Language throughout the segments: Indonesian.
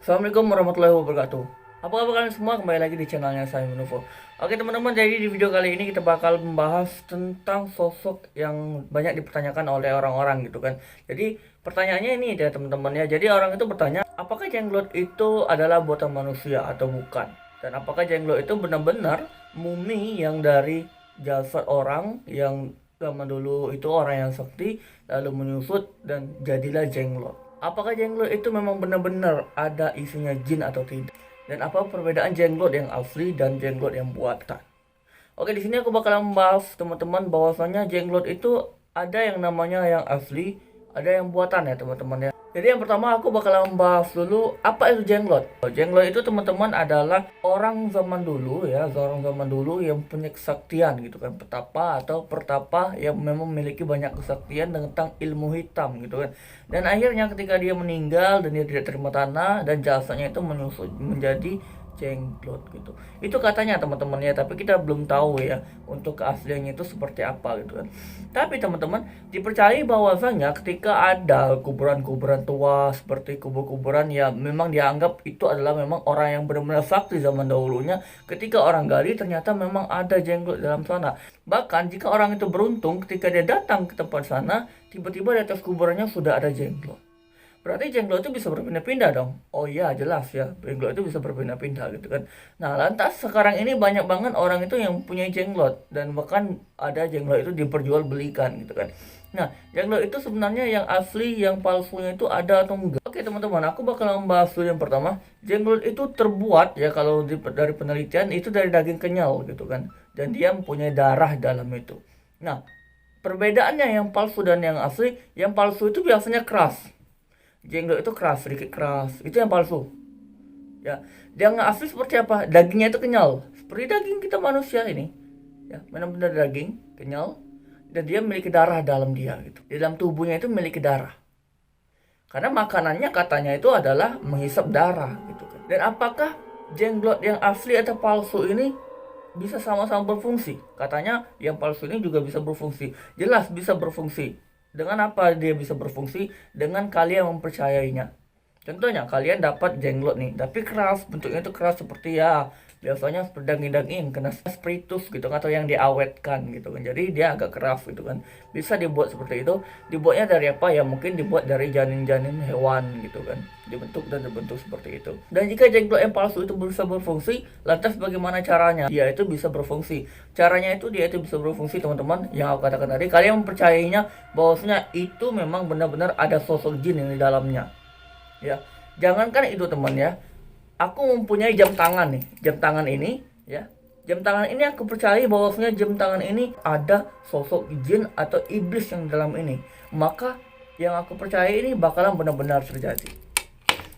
Assalamualaikum warahmatullahi wabarakatuh. Apa kabar kalian semua? Kembali lagi di channelnya saya Menufo. Oke teman-teman, jadi di video kali ini kita bakal membahas tentang sosok yang banyak dipertanyakan oleh orang-orang gitu kan. Jadi pertanyaannya ini ya teman-teman ya. Jadi orang itu bertanya, apakah jenglot itu adalah buatan manusia atau bukan? Dan apakah jenglot itu benar-benar mumi yang dari jasad orang yang zaman dulu itu orang yang sakti lalu menyusut dan jadilah jenglot? Apakah jenglot itu memang benar-benar ada isinya jin atau tidak? Dan apa perbedaan jenglot yang asli dan jenglot yang buatan? Oke, di sini aku bakal membahas teman-teman bahwasanya jenglot itu ada yang namanya yang asli, ada yang buatan ya teman-teman ya. Jadi yang pertama aku bakal membahas dulu apa itu jenglot. Jenglot itu teman-teman adalah orang zaman dulu ya, orang zaman dulu yang punya kesaktian gitu kan, petapa atau pertapa yang memang memiliki banyak kesaktian tentang ilmu hitam gitu kan. Dan akhirnya ketika dia meninggal dan dia tidak terima tanah dan jasanya itu menyusut menjadi jenglot gitu. Itu katanya teman-teman ya, tapi kita belum tahu ya untuk keasliannya itu seperti apa gitu kan. Tapi teman-teman dipercayai bahwasanya ketika ada kuburan-kuburan tua seperti kubur-kuburan ya memang dianggap itu adalah memang orang yang benar-benar sakti zaman dahulunya, ketika orang gali ternyata memang ada jenglot dalam sana. Bahkan jika orang itu beruntung ketika dia datang ke tempat sana, tiba-tiba di atas kuburannya sudah ada jenglot. Berarti jenglot itu bisa berpindah-pindah dong. Oh iya jelas ya, jenglot itu bisa berpindah-pindah gitu kan. Nah lantas sekarang ini banyak banget orang itu yang punya jenglot. Dan bahkan ada jenglot itu diperjualbelikan gitu kan. Nah jenglot itu sebenarnya yang asli, yang palsunya itu ada atau enggak? Oke teman-teman, aku bakal membahas dulu yang pertama. Jenglot itu terbuat ya kalau dari penelitian itu dari daging kenyal gitu kan. Dan dia mempunyai darah dalam itu. Nah perbedaannya yang palsu dan yang asli, yang palsu itu biasanya keras. Jenglot itu keras, sedikit keras. Itu yang palsu. Ya, yang asli seperti apa? Dagingnya itu kenyal, seperti daging kita manusia ini. Ya, benar-benar daging kenyal dan dia memiliki darah dalam dia gitu. Di dalam tubuhnya itu memiliki darah. Karena makanannya katanya itu adalah menghisap darah gitu kan. Dan apakah jenglot yang asli atau palsu ini bisa sama-sama berfungsi? Katanya yang palsu ini juga bisa berfungsi. Jelas bisa berfungsi. Dengan apa dia bisa berfungsi? Dengan kalian mempercayainya. Contohnya kalian dapat jenglot nih, tapi keras, bentuknya itu keras seperti ya biasanya seperti daging-daging kena spiritus gitu kan, atau yang diawetkan gitu kan. Jadi dia agak keras gitu kan. Bisa dibuat seperti itu. Dibuatnya dari apa ya? Mungkin dibuat dari janin-janin hewan gitu kan. Dibentuk dan dibentuk seperti itu. Dan jika jenglot yang palsu itu bisa berfungsi, lantas bagaimana caranya? Dia itu bisa berfungsi. Caranya itu dia itu bisa berfungsi teman-teman. Yang aku katakan tadi, kalian mempercayainya bahwasanya itu memang benar-benar ada sosok jin yang di dalamnya. Ya, jangankan itu teman ya, aku mempunyai jam tangan nih, jam tangan ini ya, jam tangan ini aku percaya bahwasanya jam tangan ini ada sosok jin atau iblis yang dalam ini. Maka yang aku percaya ini bakalan benar-benar terjadi,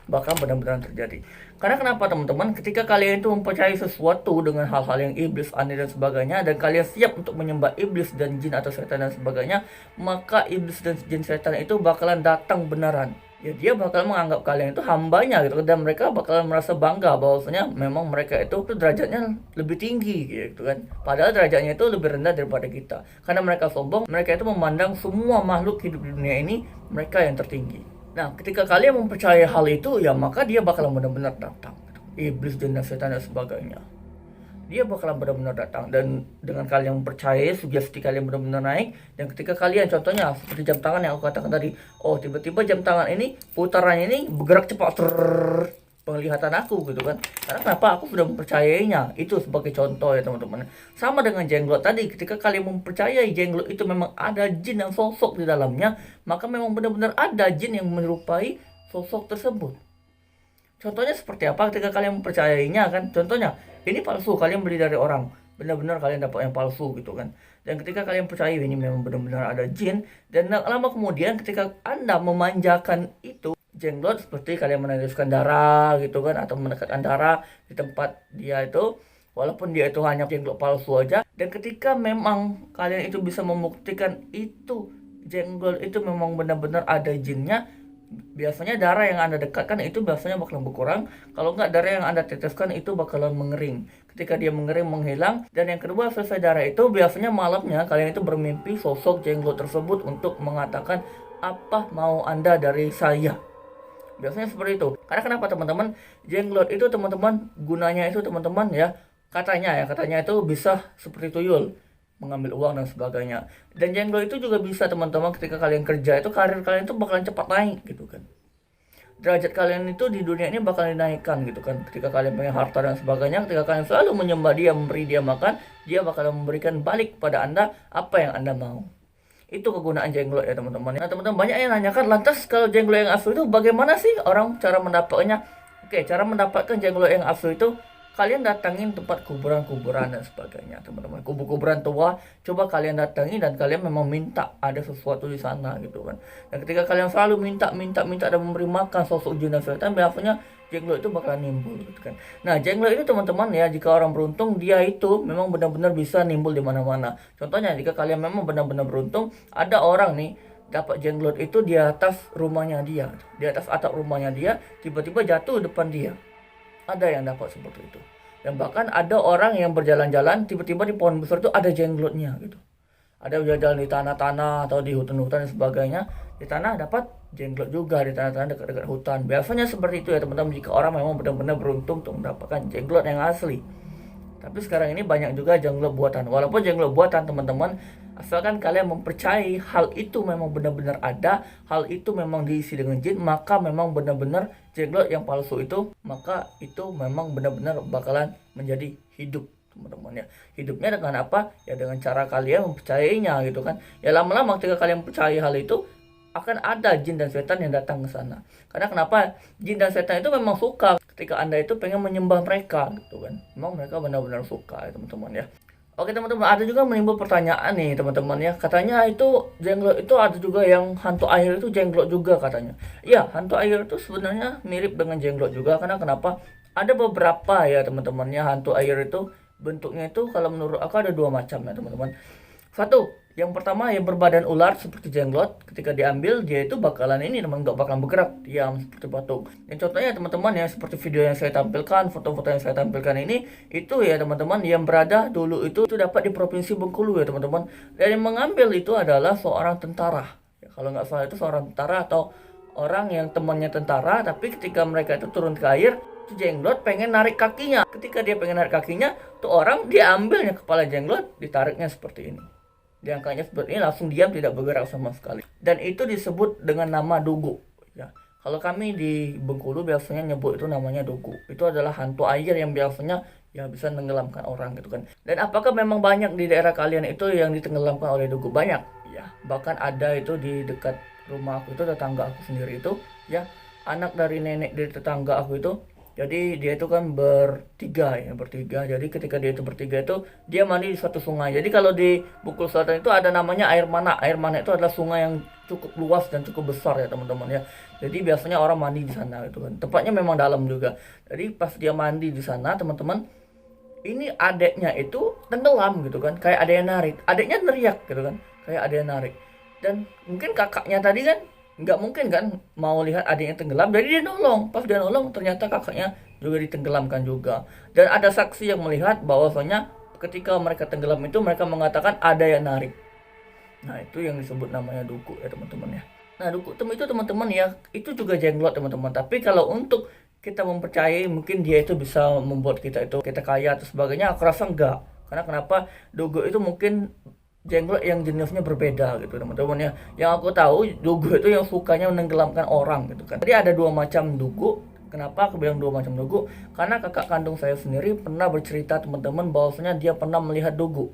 bakal benar-benar terjadi. Karena kenapa teman-teman? Ketika kalian itu mempercayai sesuatu dengan hal-hal yang iblis, aneh dan sebagainya, dan kalian siap untuk menyembah iblis dan jin atau setan dan sebagainya, maka iblis dan jin setan itu bakalan datang beneran. Ya dia bakal menganggap kalian itu hambanya gitu, dan mereka bakalan merasa bangga bahwasanya memang mereka itu derajatnya lebih tinggi gitu kan. Padahal derajatnya itu lebih rendah daripada kita. Karena mereka sombong, mereka itu memandang semua makhluk hidup di dunia ini mereka yang tertinggi. Nah, ketika kalian mempercayai hal itu, ya maka dia bakalan benar-benar datang. Iblis, jin, setan dan sebagainya. Dia bakalan benar-benar datang, dan dengan kalian mempercayai, sugesti kalian benar-benar naik. Dan ketika kalian, contohnya seperti jam tangan yang aku katakan tadi, oh tiba-tiba jam tangan ini putarannya ini bergerak cepat, penglihatan aku gitu kan. Karena kenapa? Aku sudah mempercayainya. Itu sebagai contoh ya teman-teman. Sama dengan jenglot tadi, ketika kalian mempercayai jenglot itu memang ada jin yang sosok di dalamnya, maka memang benar-benar ada jin yang menyerupai sosok tersebut. Contohnya seperti apa ketika kalian mempercayainya kan? Contohnya, ini palsu, kalian beli dari orang. Benar-benar kalian dapat yang palsu gitu kan. Dan ketika kalian percaya ini memang benar-benar ada jin, dan lama kemudian ketika Anda memanjakan itu, jenglot seperti kalian meneteskan darah gitu kan, atau mendekatkan darah di tempat dia itu, walaupun dia itu hanya jenglot palsu aja. Dan ketika memang kalian itu bisa membuktikan itu jenglot itu memang benar-benar ada jinnya, biasanya darah yang Anda dekatkan itu biasanya bakalan berkurang. Kalau enggak, darah yang Anda teteskan itu bakalan mengering. Ketika dia mengering, menghilang. Dan yang kedua, selesai darah itu biasanya malamnya kalian itu bermimpi sosok jenglot tersebut untuk mengatakan, apa mau Anda dari saya? Biasanya seperti itu. Karena kenapa teman-teman? Jenglot itu teman-teman gunanya itu teman-teman ya, katanya itu bisa seperti tuyul, mengambil uang dan sebagainya. Dan jenglot itu juga bisa teman-teman ketika kalian kerja itu karir kalian itu bakalan cepat naik gitu kan. Derajat kalian itu di dunia ini bakal dinaikkan gitu kan. Ketika kalian punya harta dan sebagainya, ketika kalian selalu menyembah dia, memberi dia makan, dia bakal memberikan balik pada Anda apa yang Anda mau. Itu kegunaan jenglot ya teman-teman. Nah teman-teman banyak yang nanyakan, lantas kalau jenglot yang asli itu bagaimana sih orang cara mendapatkannya? Oke, cara mendapatkan jenglot yang asli itu kalian datangin tempat kuburan-kuburan dan sebagainya teman-teman. Kuburan tua coba kalian datangi dan kalian memang minta ada sesuatu di sana gitu kan. Dan ketika kalian selalu minta dan memberi makan sosok jin dan setan, biasanya jenglot itu bakalan nimbul gitu kan. Nah jenglot itu teman-teman ya, jika orang beruntung dia itu memang benar-benar bisa nimbul di mana-mana. Contohnya jika kalian memang benar-benar beruntung, ada orang nih dapat jenglot itu di atas rumahnya dia, di atas atap rumahnya dia, tiba-tiba jatuh depan dia. Ada yang dapat seperti itu. Dan bahkan ada orang yang berjalan-jalan tiba-tiba di pohon besar itu ada jenglotnya gitu. Ada berjalan di tanah-tanah atau di hutan-hutan dan sebagainya, di tanah dapat jenglot juga, di tanah-tanah dekat-dekat hutan. Biasanya seperti itu ya teman-teman, jika orang memang benar-benar beruntung untuk mendapatkan jenglot yang asli. Tapi sekarang ini banyak juga jenglot buatan. Walaupun jenglot buatan teman-teman, asalkan kalian mempercayai hal itu memang benar-benar ada, hal itu memang diisi dengan jin, maka memang benar-benar jenglot yang palsu itu, maka itu memang benar-benar bakalan menjadi hidup teman-teman ya. Hidupnya dengan apa? Ya dengan cara kalian mempercayainya gitu kan. Ya lama-lama ketika kalian percaya hal itu, akan ada jin dan setan yang datang ke sana. Karena kenapa? Jin dan setan itu memang suka ketika Anda itu pengen menyembah mereka gitu kan. Memang mereka benar-benar suka ya teman-teman ya. Oke teman-teman, ada juga menimbul pertanyaan nih teman-teman ya. Katanya itu jenglot itu ada juga yang hantu air itu jenglot juga katanya. Iya, hantu air itu sebenarnya mirip dengan jenglot juga. Karena kenapa? Ada beberapa ya teman-teman ya, hantu air itu bentuknya itu kalau menurut aku ada dua macam ya teman-teman. Satu, yang pertama yang berbadan ular seperti jenglot, ketika diambil dia itu bakalan ini teman, nggak bakalan bergerak, diam seperti patung. Dan contohnya teman-teman ya, seperti video yang saya tampilkan, foto-foto yang saya tampilkan ini, itu ya teman-teman yang berada dulu itu dapat di Provinsi Bengkulu ya teman-teman. Dan yang mengambil itu adalah seorang tentara. Ya, kalau nggak salah itu seorang tentara atau orang yang temannya tentara, tapi ketika mereka itu turun ke air, itu jenglot pengen narik kakinya. Ketika dia pengen narik kakinya, tuh orang diambilnya kepala jenglot, ditariknya seperti ini. Diangkatnya seperti ini, langsung diam, tidak bergerak sama sekali. Dan itu disebut dengan nama Dugu ya. Kalau kami di Bengkulu biasanya nyebut itu namanya Dugu. Itu adalah hantu air yang biasanya ya bisa menenggelamkan orang gitu kan. Dan apakah memang banyak di daerah kalian itu yang ditenggelamkan oleh Dugu? Banyak ya. Bahkan ada itu di dekat rumah aku itu, tetangga aku sendiri itu ya, anak dari nenek dari tetangga aku itu. Jadi dia itu kan bertiga. Jadi ketika dia itu bertiga itu dia mandi di suatu sungai. Jadi kalau di Bengkulu Selatan itu ada namanya air mana. Air mana itu adalah sungai yang cukup luas dan cukup besar ya teman-teman ya. Jadi biasanya orang mandi di sana gitu kan. Tempatnya memang dalam juga. Jadi pas dia mandi di sana teman-teman, ini adeknya itu tenggelam gitu kan. Kayak ada yang narik. Adeknya teriak gitu kan. Kayak ada yang narik. Dan mungkin kakaknya tadi kan nggak mungkin kan mau lihat adiknya tenggelam, jadi dia nolong. Pas dia nolong ternyata kakaknya juga ditenggelamkan juga. Dan ada saksi yang melihat bahwasanya ketika mereka tenggelam itu mereka mengatakan ada yang narik. Nah itu yang disebut namanya Duku ya teman-teman ya. Nah Duku itu teman-teman ya, itu juga jenglot teman-teman. Tapi kalau untuk kita mempercayai mungkin dia itu bisa membuat kita kaya atau sebagainya, aku rasa enggak. Karena kenapa? Dugu itu mungkin jenglot yang jenisnya berbeda gitu teman-teman ya. Yang aku tahu Dugu itu yang sukanya menenggelamkan orang gitu kan. Jadi ada dua macam Dugu. Kenapa aku bilang dua macam Dugu? Karena kakak kandung saya sendiri pernah bercerita teman-teman bahwasanya dia pernah melihat Dugu.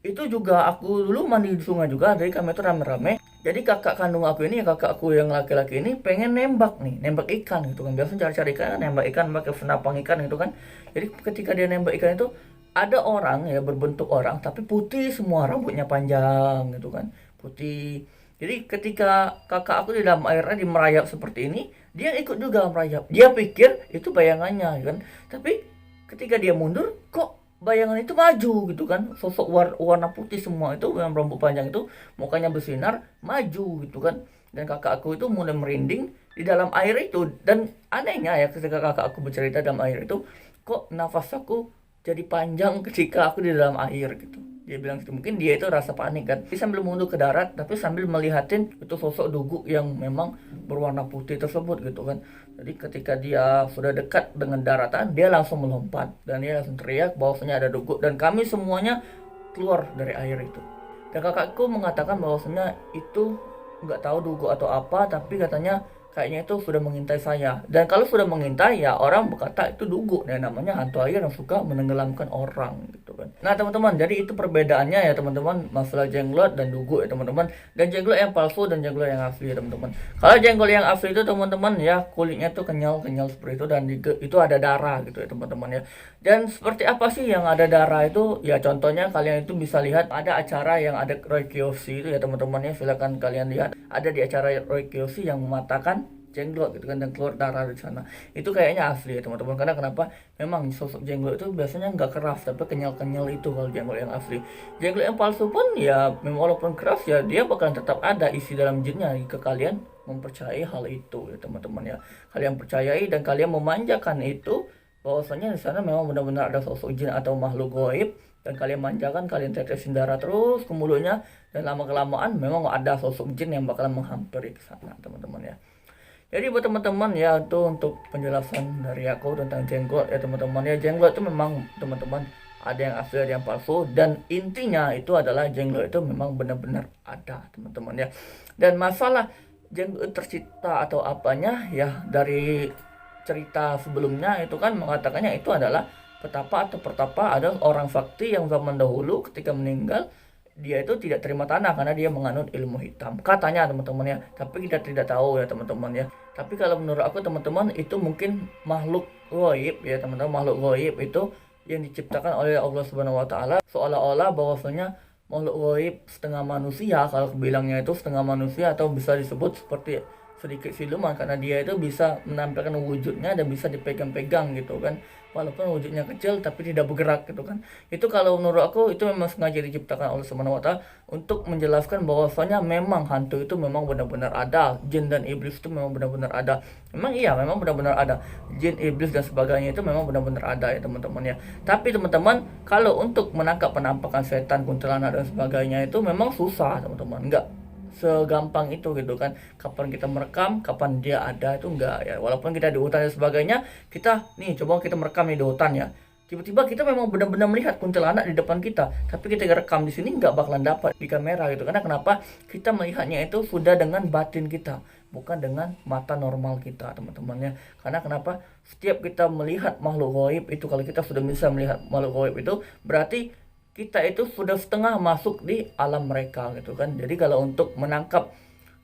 Itu juga aku dulu mandi di sungai juga, jadi kami itu rame-rame. Jadi kakak kandung aku ini, kakak aku yang laki-laki ini pengen nembak ikan gitu kan. Biasanya cari-cari ikan, nembak ikan pakai senapang ikan gitu kan. Jadi ketika dia nembak ikan itu ada orang ya, berbentuk orang tapi putih semua, rambutnya panjang gitu kan, putih. Jadi ketika kakak aku di dalam airnya di merayap seperti ini, dia ikut juga merayap. Dia pikir itu bayangannya kan. Tapi ketika dia mundur, kok bayangan itu maju gitu kan. Sosok warna putih semua itu yang rambut panjang itu, mukanya bersinar, maju gitu kan. Dan kakak aku itu mulai merinding di dalam air itu. Dan anehnya ya, ketika kakak aku bercerita dalam air itu, kok nafas aku jadi panjang ketika aku di dalam air gitu. Dia bilang gitu, mungkin dia itu rasa panik kan. Dia sambil mundur ke darat, tapi sambil melihatin itu sosok Dugu yang memang berwarna putih tersebut gitu kan. Jadi ketika dia sudah dekat dengan daratan, dia langsung melompat dan dia langsung teriak bahwasanya ada Dugu, dan kami semuanya keluar dari air itu. Dan kakakku mengatakan bahwasanya itu nggak tahu Dugu atau apa, tapi katanya kayaknya itu sudah mengintai saya. Dan kalau sudah mengintai ya orang berkata itu Dugu. Ya namanya hantu air yang suka menenggelamkan orang gitu kan. Nah teman-teman, jadi itu perbedaannya ya teman-teman, masalah jenglot dan Dugu ya teman-teman. Dan jenglot yang palsu dan jenglot yang asli ya teman-teman. Kalau jenglot yang asli itu teman-teman ya kulitnya tuh kenyal-kenyal seperti itu, dan itu ada darah gitu ya teman-teman ya. Dan seperti apa sih yang ada darah itu? Ya contohnya kalian itu bisa lihat ada acara yang ada Roy Kiyoshi itu ya teman-teman ya, silakan kalian lihat. Ada di acara Roy Kiyoshi yang mematakan jenglot gitu kan, dan keluar darah di sana. Itu kayaknya asli ya teman-teman. Karena kenapa? Memang sosok jenglot itu biasanya nggak keras, tapi kenyal-kenyal itu kalau jenglot yang asli. Jenglot yang palsu pun ya memang walaupun keras ya dia bakalan tetap ada isi dalam jinnya jika kalian mempercayai hal itu ya teman-teman ya. Kalian percayai dan kalian memanjakan itu, bahwasanya di sana memang benar-benar ada sosok jin atau makhluk gaib, dan kalian manjakan, kalian tetesin darah terus ke mulutnya, dan lama kelamaan memang ada sosok jin yang bakalan menghampiri ke sana teman-teman ya. Jadi buat teman-teman ya, itu untuk penjelasan dari aku tentang jenglot ya teman-teman ya. Jenglot itu memang teman-teman ada yang asli ada yang palsu, dan intinya itu adalah jenglot itu memang benar-benar ada teman-teman ya. Dan masalah jenglot tercipta atau apanya ya, dari cerita sebelumnya itu kan mengatakannya itu adalah petapa atau pertapa, ada orang sakti yang zaman dahulu ketika meninggal dia itu tidak terima tanah karena dia menganut ilmu hitam katanya teman-teman ya, tapi kita tidak tahu ya teman-teman ya. Tapi kalau menurut aku teman-teman itu mungkin makhluk gaib ya teman-teman, makhluk gaib itu yang diciptakan oleh Allah Subhanahu wa taala, seolah-olah bahwasanya makhluk gaib setengah manusia, kalau bilangnya itu setengah manusia, atau bisa disebut seperti sedikit siluman karena dia itu bisa menampilkan wujudnya dan bisa dipegang-pegang gitu kan, walaupun wujudnya kecil tapi tidak bergerak gitu kan. Itu kalau menurut aku itu memang sengaja diciptakan oleh Subhanahu wa taala untuk menjelaskan bahwasanya memang hantu itu memang benar-benar ada, jin dan iblis itu memang benar-benar ada. Memang iya, memang benar-benar ada jin, iblis dan sebagainya, itu memang benar-benar ada ya teman-teman ya. Tapi teman-teman, kalau untuk menangkap penampakan setan, kuntilanak dan sebagainya itu memang susah teman-teman, enggak segampang itu gitu kan. Kapan kita merekam, kapan dia ada itu enggak ya. Walaupun kita di hutan dan sebagainya, kita nih coba kita merekam nih di hutan ya, tiba-tiba kita memang benar-benar melihat kuntilanak di depan kita, tapi kita rekam di sini nggak bakalan dapat di kamera gitu. Karena kenapa? Kita melihatnya itu sudah dengan batin kita, bukan dengan mata normal kita teman-teman ya. Karena kenapa? Setiap kita melihat makhluk gaib itu, kalau kita sudah bisa melihat makhluk gaib itu, berarti kita itu sudah setengah masuk di alam mereka gitu kan. Jadi kalau untuk menangkap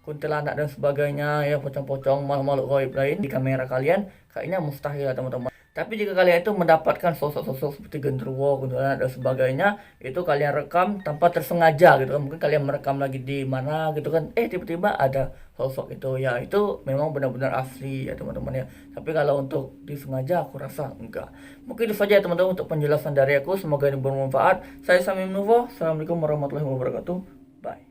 kuntilanak dan sebagainya ya, pocong-pocong, makhluk gaib lain di kamera kalian kayaknya mustahil ya teman-teman. Tapi jika kalian itu mendapatkan sosok-sosok seperti genderuwo, kuntilanak dan sebagainya, itu kalian rekam tanpa tersengaja gitu kan. Mungkin kalian merekam lagi di mana gitu kan, tiba-tiba ada sosok itu ya, itu memang benar-benar asli ya teman-teman ya. Tapi kalau untuk disengaja aku rasa enggak. Mungkin itu saja ya teman-teman untuk penjelasan dari aku, semoga ini bermanfaat. Saya Samim Nuvo, assalamualaikum warahmatullahi wabarakatuh, bye.